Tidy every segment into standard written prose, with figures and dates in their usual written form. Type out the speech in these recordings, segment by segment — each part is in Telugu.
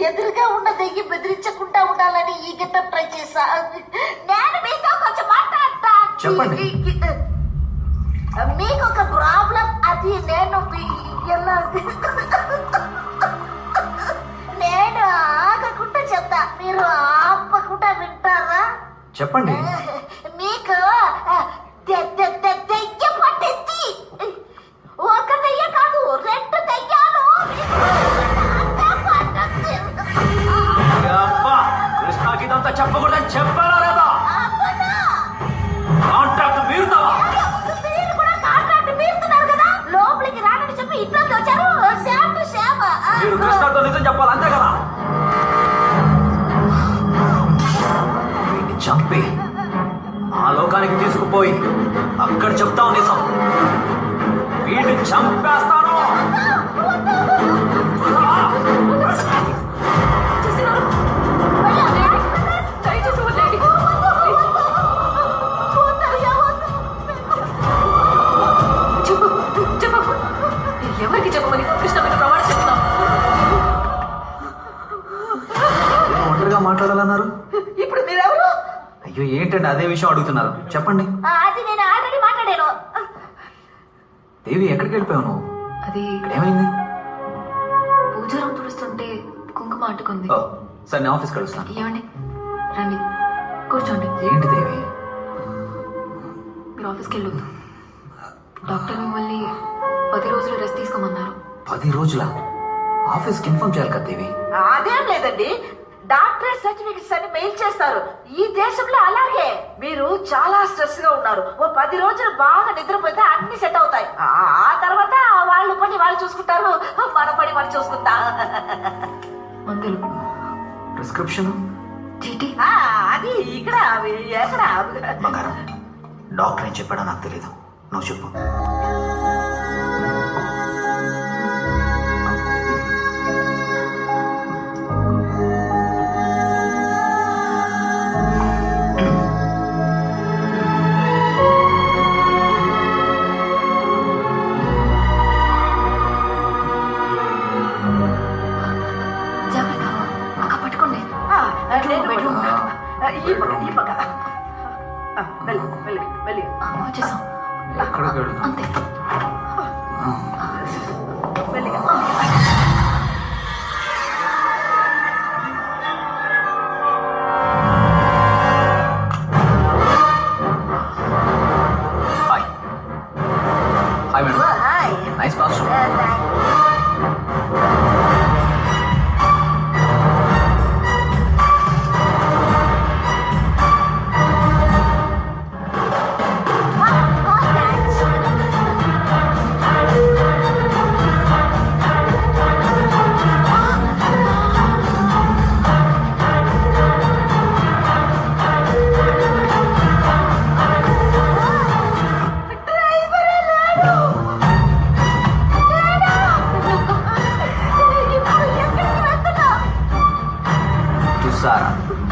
ఎదురుగా ఉన్న దెయ్యం బెదిరించకుండా ఉండాలని ఈ గెటప్ ట్రై చేసా. నేను మీతో కొంచెం మాట్లాడతా. చెప్పండి. మీకు ఒక ప్రాబ్లం, అది నేను ఎలా నేను ఆగకుండా చెప్తా, మీరు ఆపకుండా వింటారా? చెప్పండి. మీకు దెయ్యం పట్టింది. ఒక దెయ్యం కాదు, రెండు దెయ్యాలు. కృష్ణకి ఇదంతా చెప్పకూడదని చెప్పారా లేదా? కాంట్రాక్ట్ మీరుతావా? మీరు కూడా కాంట్రాక్ట్ మీరుతున్నారు కదా. లోపలికి రానని చెప్పి ఇంట్లోకి వచ్చారు. శ్యామ్ టు శ్యామ్. మీరు కృష్ణతో నిజం చెప్పాలి, అంతే కదా? వీడిని చంపి ఆ లోకానికి తీసుకుపోయి అక్కడ చెప్తావు నిజం. వీడిని చంపేస్తాను. ఎవరికి చెప్పమని కృష్ణ మీద ప్రమాణం చెప్తాం. ఒంటరిగా మాట్లాడాలన్నారు. ఇప్పుడు మీరెవరు? అయ్యో ఏంటండి అదే విషయం అడుగుతున్నారు, చెప్పండి. అది నేను ఆల్రెడీ మాట్లాడాను. దేవి ఎక్కడికి వెళ్ళిపోయావు నువ్వు? అది ఇక్కడ ఏమైంది? పూజారం తుడుస్తుంటే కుంకుమ అంటుకుంది. ఓ సరే, నేను ఆఫీస్కి వెళ్తాను. ఏమండి రండి కూర్చోండి. ఏంటి దేవి? మీరు ఆఫీస్కి వెళ్ళొద్దు. డాక్టర్ మిమ్మల్ని 10 రోజులు రెస్ట్ తీసుకోమన్నారు. 10 రోజుల ఆఫీస్కి ఇన్ఫార్మ్ చేయాలి కదా దేవి? అదేం లేదండి, డాక్టర్ సర్టిఫికెట్స్ అని మెయిల్ చేస్తారు. ఈ దేశంలో అలాగే. మీరు చాలా స్ట్రెస్ గా ఉన్నారు. ఓ 10 రోజులు బాగా నిద్రపోతే అన్ని సెట్ అవుతాయి. ఆ తర్వాత వాళ్ళు పని వాళ్ళు చూసుకుంటారు, మన పని మనం చూసుకుంటా. మందులు, ప్రిస్క్రిప్షన్, చీటీ. అది ఇక్కడ ఎక్కడ? బంగారం, డాక్టర్ ఏం చెప్పాడో నాకు తెలీదు, నువ్వు చెప్పు. జాగ్రత్త, అక్క పట్టుకోండి. ఈ పక్క వెళ్ళి వచ్చేసాం. ఎక్కడికి వెళ్తాం? అంతే. Hi hi madam, nice bathroom.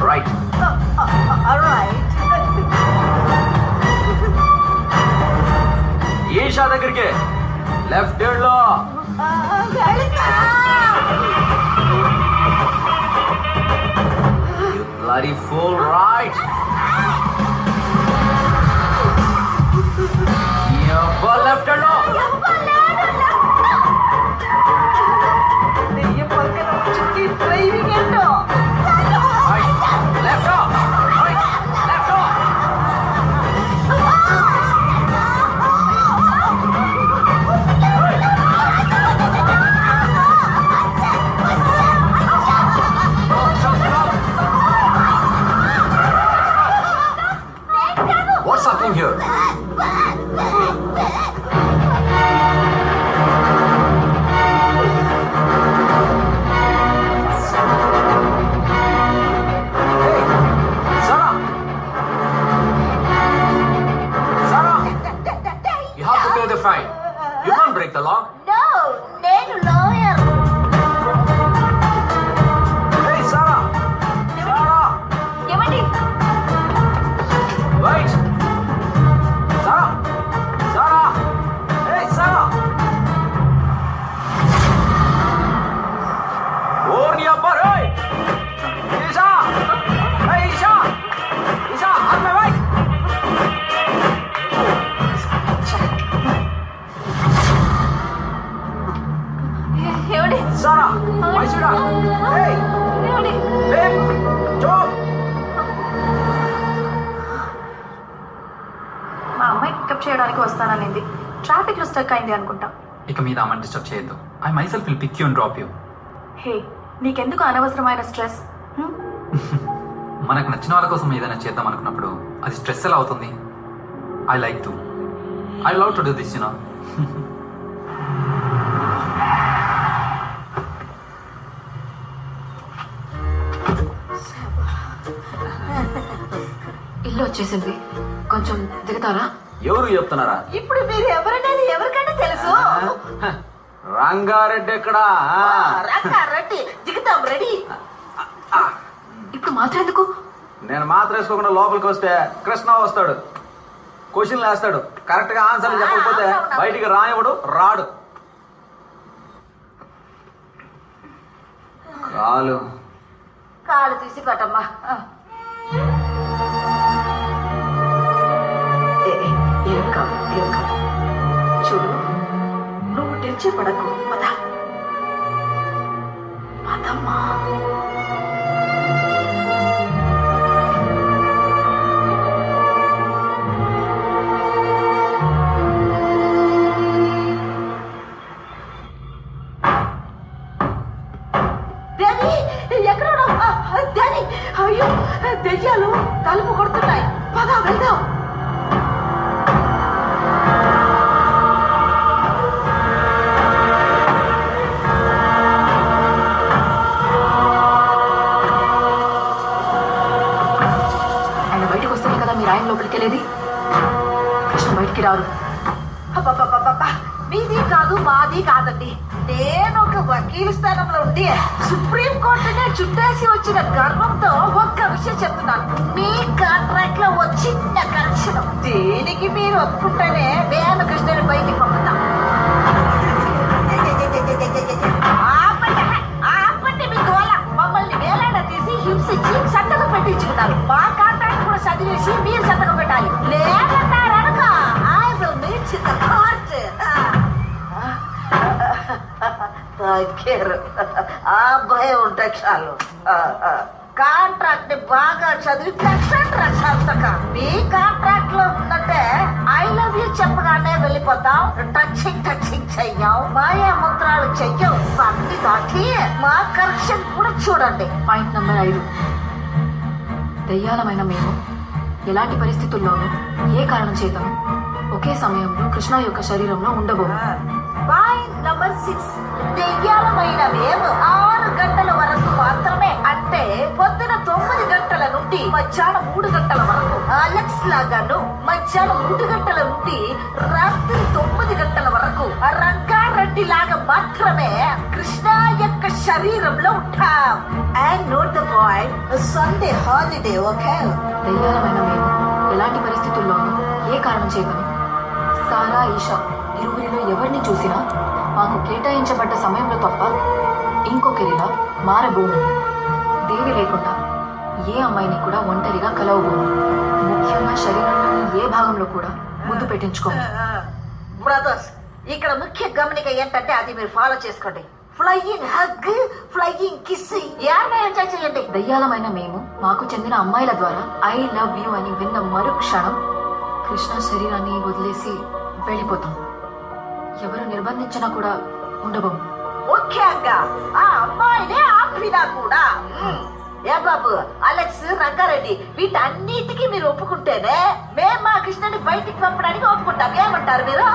Right. Eesha దగ్గరికి లెఫ్ట్ హ్యాండ్ లో. You bloody fool, right? Your left hand లో. డ్రైవింగ్ ఏంటో. Right. Left off. Right. Left off. Sara, Maishira, hey, babe, Joe. మా అమ్మాయి పికప్ చేయడానికి వస్తాననింది. ట్రాఫిక్ లో స్టక్ అయింది అనుకుంటా. ఇక మీద అమ్మని డిస్టర్బ్ చేయొద్దు. I myself will pick you and drop you. Hey, నీకెందుకు అనవసరమైన స్ట్రెస్? మనకు నచ్చిన వాళ్ళ కోసం ఏదైనా చేద్దాం అనుకున్నప్పుడు అది స్ట్రెస్ ఎలా అవుతుంది? I love to do this, you know. ఇల్లు వచ్చేసింది, కొంచెం దిగుతారా? ఎవరు చెప్తున్నారా? ఇప్పుడు మీరు ఎవరనేది ఎవరికైనా తెలుసు. రంగారెడ్డి ఎక్కడా? రంగారెడ్డి దిగుతాం, రెడీ. ఇప్పుడు మాత్రం ఎందుకు? నేను మాత్రం వేసుకోకుండా లోపలికి వస్తే కృష్ణ వస్తాడు, క్వశ్చన్లు వేస్తాడు. కరెక్ట్ గా ఆన్సర్లు చెప్పకపోతే బయటికి రానివ్వడు, రాడు. కాలు తీసి కొట్టమ్మా. ఏం కాదు. చూడు, నువ్వు టెన్షన్ పడకు. పదమ్మా. అయ్యో, దెయ్యాలు తలుపు కొడుతున్నాయి. పద వెళ్దాం. ఆయన బయటకు వస్తేనే కదా మీరు ఆయన లోపలికి వెళ్ళేది. కృష్ణ బయటికి రారు. మీది కాదు, మాది కాదండి. నేను ఒక వకీలు స్థానంలో ఉండి సుప్రీం కోర్టునే చుట్టేసి వచ్చిన గర్వంతో ఒక్క విషయం చెప్తున్నాను. మీ కాంట్రాక్ట్ లో చిన్న కరెక్షన్, దీనికి మీరు ఒప్పుకుంటేనే నేను కృష్ణుని బయటికి పంపుతాం. ఆపండి మీ గోల. మమ్మల్ని వేలాడ తీసి హింసించి సంతకం పెట్టించుకున్నారు. మా కాంట్రాక్ట్ కూడా చదివేసి మీరు సంతకం పెట్టాలి. లేదన్నారనుక I will meet in the court. ఆ భయం ఉంటే చాలు. కాంట్రాక్ట్ ని బాగా చదివి సంతక. మీ కాంట్రాక్ట్ లో ఉన్నట్టే ఐ లవ్ యూ చెప్పగానే వెళ్ళిపోతాం. టచింగ్ చెయ్యం, మాయా మంత్రాలు చెయ్యం. అన్ని దాటి మా కరెక్షన్ కూడా చూడండి. పాయింట్ నెంబర్ 5, దయ్యాలమైన మేము ఎలాంటి పరిస్థితుల్లోనూ ఏ కారణం చేతను ఒకే సమయంలో కృష్ణ యొక్క శరీరంలో ఉండబోము. పాయింట్ నెంబర్ 6, దెయ్యాలమైన మేము 6 గంటల వరకు మాత్రమే, అంటే పొద్దున 9 గంటల నుండి మధ్యాహ్నం 3 గంటల వరకు, అలెక్స్ లాగాను మధ్యాహ్నం 3 గంటల నుండి రాత్రి 9 గంటల వరకు రంగారెడ్డి లాగా మాత్రమే కృష్ణ యొక్క శరీరంలో ఉంటాం. And note the point, Sunday holiday. Okay, దయ్యాలమైన మేము ఎలాంటి పరిస్థితుల్లోనూ ఏ కారణం చేతను సారా, ఈషా ఇరువురిలో ఎవరిని చూసినా మాకు కేటాయించబడ్డ సమయంలో తప్ప ఇంకొకరిలా మారబోము. దేవి లేకుండా ఏ అమ్మాయిని కూడా ఒంటరిగా కలవబోము. ముఖ్యంగా శరీరంలోని ఏ భాగంలో కూడా ముద్దు పెట్టించుకోము. బ్రదర్స్, ఇక్కడ ముఖ్య గమనిక ఏంటంటే అది మీరు ఫాలో చేసుకోండి. Flying hug, flying kiss enjoy చేయండి. దయ్యాలమైన మేము మాకు చెందిన అమ్మాయిల ద్వారా ఐ లవ్ యూ అని విన్న మరుక్షణం కృష్ణ శరీరాన్ని వదిలేసి వెళ్ళిపోతాం. ఎవరు నిర్బంధించినా కూడా ఉండబోము. ముఖ్యంగా ఆ అమ్మాయినే ఆపినా కూడా. ఏ బాబు, అలెక్స్, రంగారెడ్డి వీటన్నిటికీ మీరు ఒప్పుకుంటేనే మేము మా కృష్ణని బయటికి పంపడానికి ఒప్పుకుంటాం. ఏమంటారు మీరు?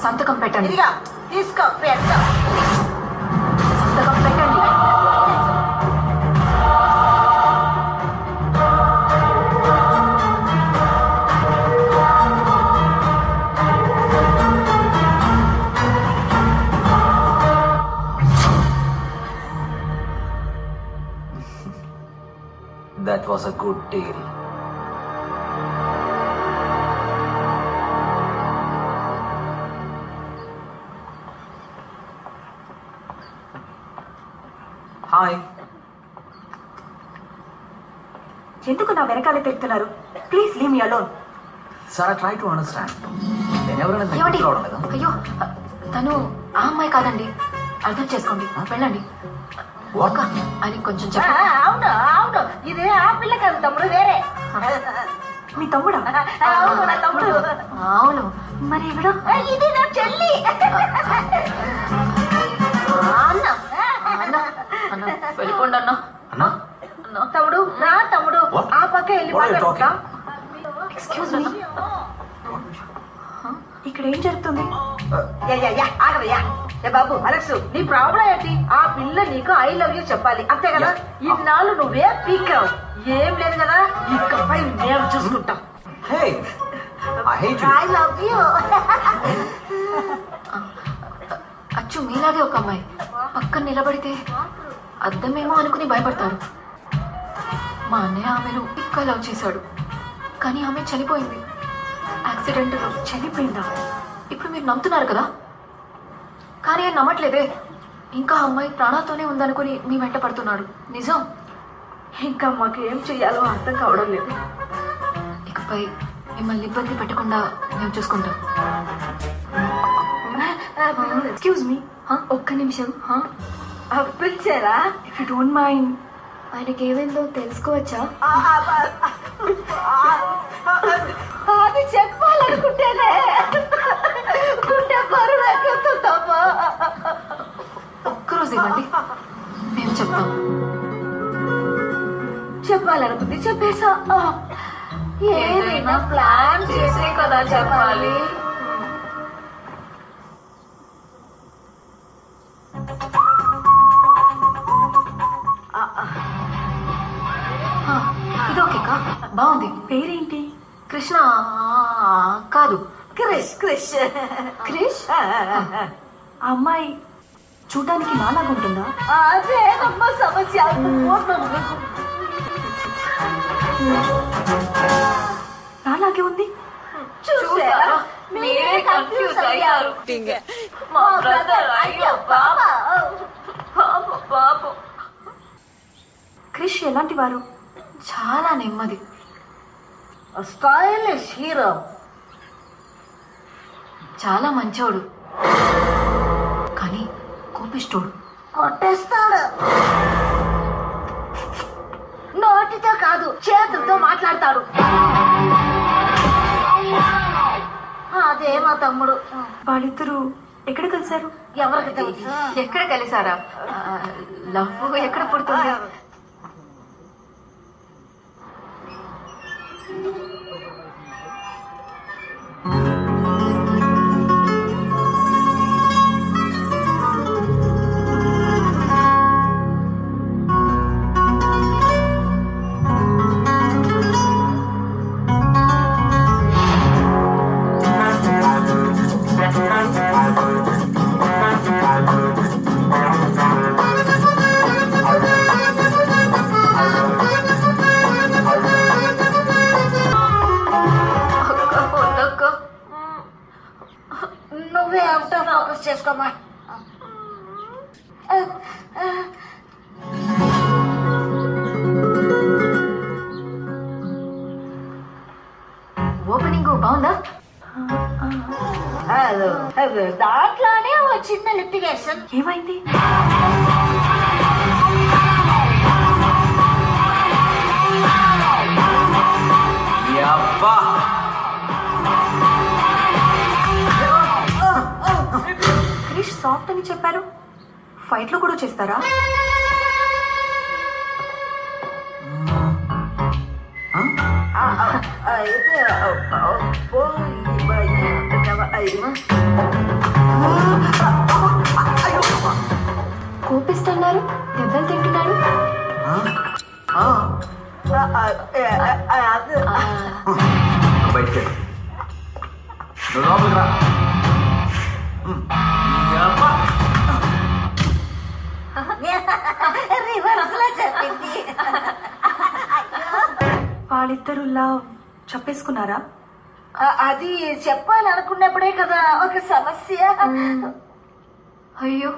సంతకం పెట్టండి. ఇదిగా తీసుకో, పెట్టు. సంతకం పెట్టండి. That was a good deal. Hi. ఎందుకు నా వెనకాలే తిరుగుతున్నారు? Please leave me alone. Sara, try to understand. ఎవరైనా ఏమండి దగ్గరికి రావడం లేదా? అయ్యో తను ఆ అమ్మాయి కాదండి, అర్థం చేసుకోండి, వెళ్ళండి. What? అని కొంచెం ఆ, చెప్పండి. అవును అవును ఇది ఆ పిల్ల కాదు తమ్ముడు, వేరే. మీ తమ్ముడా? అవును నా తమ్ముడు. అవును, మరి ఎవడు? ఇది నా చెల్లి. అన్న అన్న అన్న వెళ్ళిపోండి అన్న. అన్నా అన్న తమ్ముడు, నా తమ్ముడు. What? ఆ పక్క వెళ్ళి What are you మాట్లాడుతా. ఎక్స్క్యూజ్ మీ, ఇక్కడ ఏం జరుగుతుంది? ఆగవయ్యా. ఏ బాబు అలెక్స్, నీ ప్రాబ్లం ఏంటి? ఆ పిల్ల నీకు ఐ లవ్ యూ చెప్పాలి అంతే కదా. ఇన్నాళ్ళు నువ్వే పీకావు, ఏం లేదు కదా. ఇకపై మేము చూసుకుంటాం. Hey, I hate you. I love you. అచ్చు మీలాగే ఒక అమ్మాయి పక్కన నిలబడితే అద్దమేమో అనుకుని భయపడతారు. మా అన్నయ్య ఆమెను ఇంకా లవ్ చేశాడు, కానీ ఆమె చనిపోయింది. యాక్సిడెంట్లో చనిపోయిందా? ఇప్పుడు మీరు నమ్ముతున్నారు కదా, కానీ ఆయన నమ్మట్లేదే. ఇంకా అమ్మాయి ప్రాణాలతోనే ఉందనుకుని మీ వెంట పడుతున్నాడు. నిజం. ఇంకా మాకు ఏం చెయ్యాలో అర్థం కావడం లేదు. ఇకపై మిమ్మల్ని ఇబ్బంది పెట్టకుండా మేము చూసుకుంటాం. ఎక్స్క్యూజ్ మీ, ఒక్క నిమిషం. పిలిచారా? ఇఫ్ యూ డోంట్ మైండ్, ఆయనకి ఏమైందో తెలుసుకోవచ్చా? అది చెప్పాలనుకుంటేనే గుండె బరువు ఎక్కుతుందమ్మా. ఒక్కరోజు ఇవ్వండి, మేము చెప్తాం. చెప్పాలనుకుంటే చెప్పేసా. ఏదైనా ప్లాన్ చేసే కదా చెప్పాలి. ఇది ఓకేకా? బాగుంది. పేరేంటి? కృష్ణ కాదు, క్రిష్. క్రిష్ క్రిష్. ఆ అమ్మాయి చూడడానికి నాలాగా ఉంటుందా? అదేనమ్మ సమస్య. నాలాగే ఉంది. చూసారా? మీరే కన్ఫ్యూజ్ అయ్యారు. మా బ్రదర్. అయ్యో బాబా. బాబు క్రిష్ ఎలాంటి వారు? చాలా నెమ్మది, స్టైలిష్ హీరో. చాలా మంచోడు, కానీ కోపిష్టోడు. కొట్టేస్తాడు. నోటితో కాదు, చేతులతో మాట్లాడతాడు. అదే మా తమ్ముడు. వాళ్ళిద్దరూ ఎక్కడ కలిశారు? ఎవరికి తెలుసు? ఎక్కడ కలిసారా? లవ్ ఎక్కడ పుడుతుంది? నువ్వే అవుతా ఫోకస్ చేసుకోమా. ఓపెనింగ్ బాగుందా? దాంట్లోనే ఓ చిన్న లిటిగేషన్. ఏమైంది? అబ్బా, క్రిష్ సాఫ్ట్ అని చెప్పారు, ఫైట్ లో కూడా చేస్తారా? కోపిస్తున్నారు, దెబ్బలు తింటున్నాడు. బయటికి నువ్వు లోపలికి రా. అబ్బా, రివర్స్ లో చెప్పింది. వాళ్ళిద్దరు లవ్ చెప్పేసుకున్నారా? అది చెప్పాలనుకున్నప్పుడే కదా ఒక సమస్య. అయ్యో